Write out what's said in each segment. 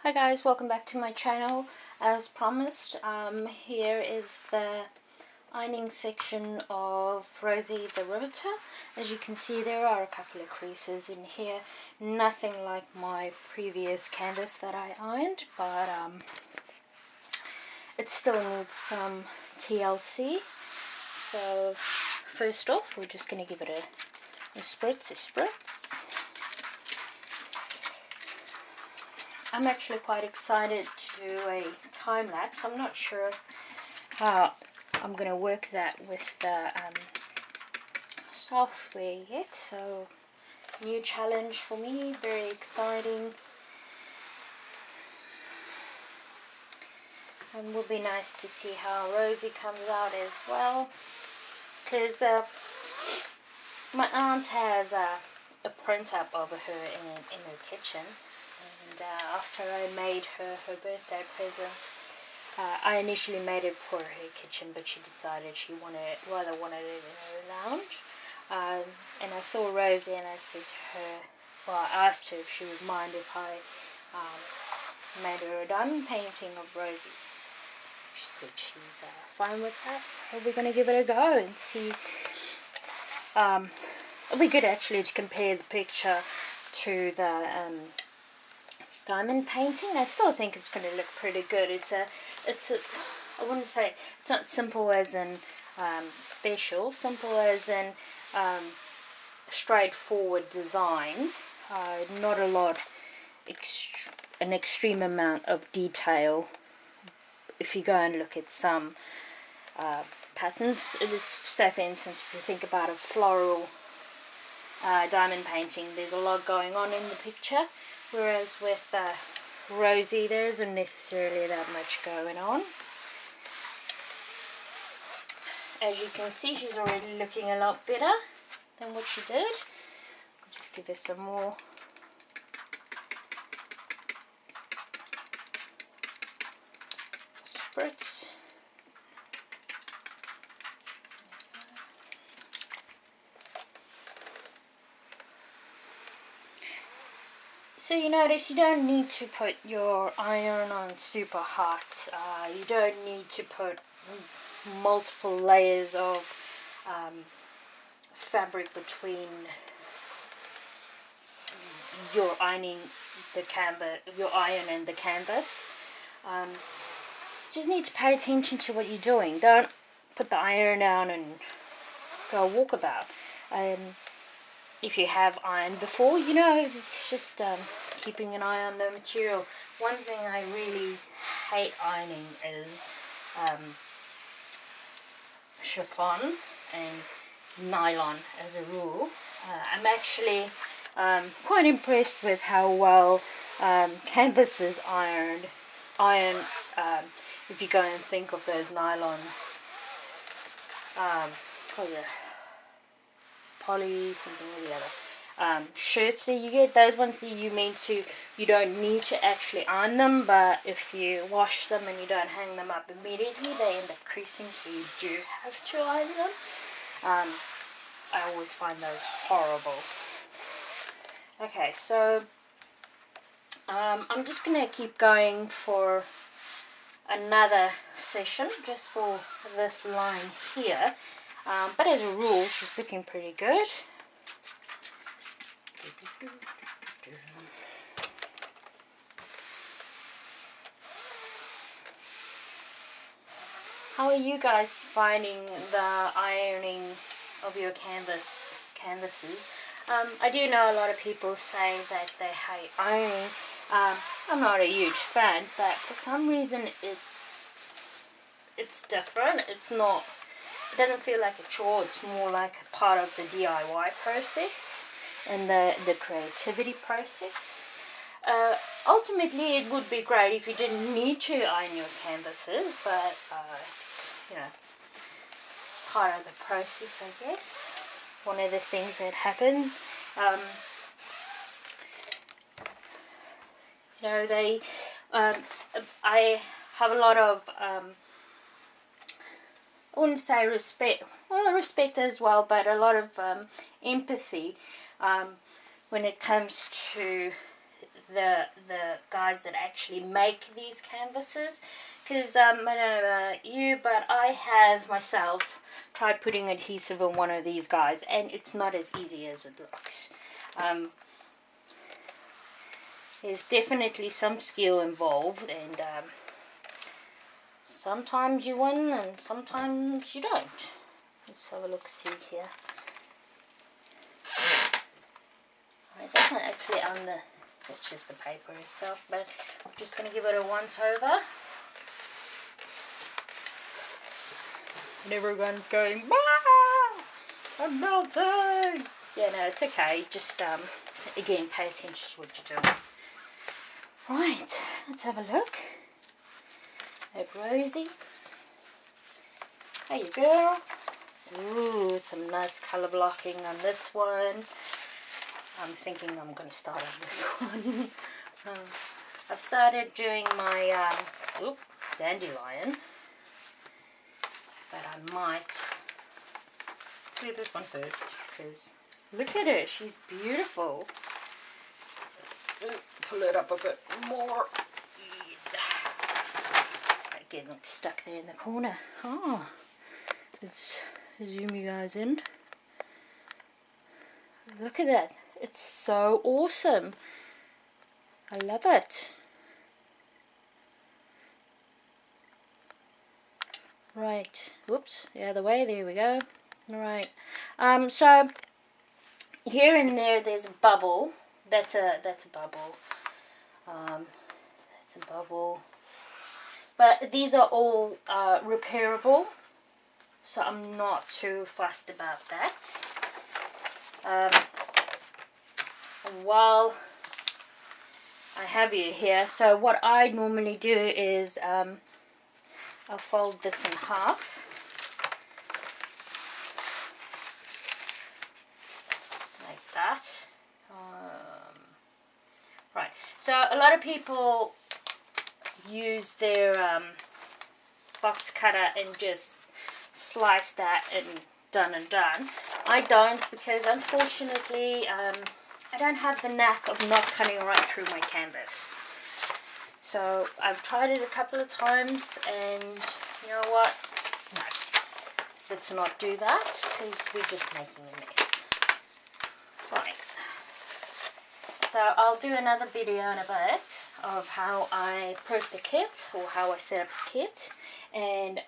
Hi guys, welcome back to my channel. As promised, here is the ironing section of Rosie the Riveter. As you can see, there are a couple of creases in here. Nothing like my previous canvas that I ironed, but it still needs some TLC. So first off, we're just going to give it a spritz. I'm actually quite excited to do a time lapse. I'm not sure how I'm going to work that with the software yet. So, new challenge for me, very exciting. And it will be nice to see how Rosie comes out as well. Because my aunt has a print up of her in her kitchen. And after I made her birthday present, I initially made it for her kitchen, but she decided she rather wanted it in her lounge. And I saw Rosie and I said to her, well, I asked her if she would mind if I made her a diamond painting of Rosie. She said she's fine with that, so we're going to give it a go and see. It'll be good actually to compare the picture to the diamond painting. I still think it's going to look pretty good. It's a I wouldn't say it's not simple as in special, simple as in straightforward design. Not a lot, an extreme amount of detail. If you go and look at some patterns, it is, say for instance, if you think about a floral diamond painting, there's a lot going on in the picture. Whereas with Rosie, there isn't necessarily that much going on. As you can see, she's already looking a lot better than what she did. I'll just give her some more. Spritz. So you notice you don't need to put your iron on super hot. You don't need to put multiple layers of fabric between your ironing the canvas, your iron and the canvas. Just need to pay attention to what you're doing. Don't put the iron down and go walkabout. If you have ironed before, you know, it's just keeping an eye on the material. One thing I really hate ironing is chiffon and nylon as a rule. I'm actually quite impressed with how well canvases iron. If you go and think of those nylon poly something or the other shirts that you get, those ones that you don't need to actually iron them, but if you wash them and you don't hang them up immediately, they end up creasing, so you do have to iron them. I always find those horrible. Okay, so I'm just gonna keep going for another session just for this line here. But as a rule, she's looking pretty good. How are you guys finding the ironing of your canvases? I do know a lot of people say that they hate ironing. I'm not a huge fan, but for some reason it's different. It doesn't feel like a chore. It's more like a part of the DIY process and the creativity process. Ultimately, it would be great if you didn't need to iron your canvases, but it's, you know, part of the process, I guess. One of the things that happens. You know, I have a lot of I wouldn't say respect as well, but a lot of empathy when it comes to the guys that actually make these canvases, because I don't know about you, but I have myself tried putting adhesive on one of these guys, and it's not as easy as it looks. There's definitely some skill involved, and sometimes you win and sometimes you don't. Let's have a look, see here. Right, that's not actually on the, that's just the paper itself, but I'm just going to give it a once over. And everyone's going, "Ah, I'm melting!" Yeah, no, it's okay. Just, again, pay attention to what you're doing. Right, let's have a look at Rosie. Hey, girl. Ooh, some nice colour blocking on this one. I'm thinking I'm going to start on this one. I've started doing my dandelion, but I might do this one first, because look at her, she's beautiful. Pull it up a bit more. Getting stuck there in the corner. Oh, let's zoom you guys in. Look at that. It's so awesome. I love it. Right. Whoops. The other way. There we go. Right. So here and there's a bubble. That's a bubble. That's a bubble. But these are all repairable, so I'm not too fussed about that. While I have you here, so what I normally do is I'll fold this in half. Like that. Right, so a lot of people use their box cutter and just slice that and done and done. I don't, because unfortunately I don't have the knack of not cutting right through my canvas. So I've tried it a couple of times, and you know what? No, let's not do that, because we're just making a mess. Right. So I'll do another video in a bit of how I prep the kit, or how I set up the kit, and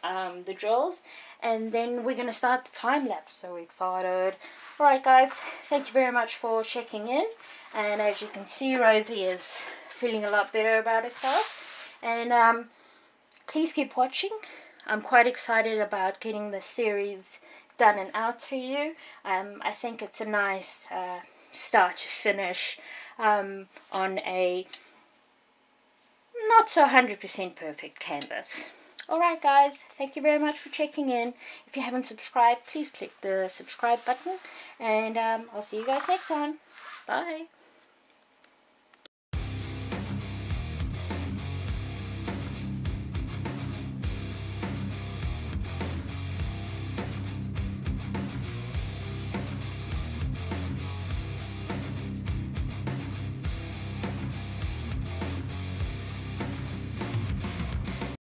the drills, and then we're going to start the time lapse. So excited. Alright guys, thank you very much for checking in, and as you can see, Rosie is feeling a lot better about herself, and please keep watching. I'm quite excited about getting the series done and out to you. I think it's a nice start to finish on a not so 100% perfect canvas. Alright guys, thank you very much for checking in. If you haven't subscribed, please click the subscribe button, and I'll see you guys next time. Bye.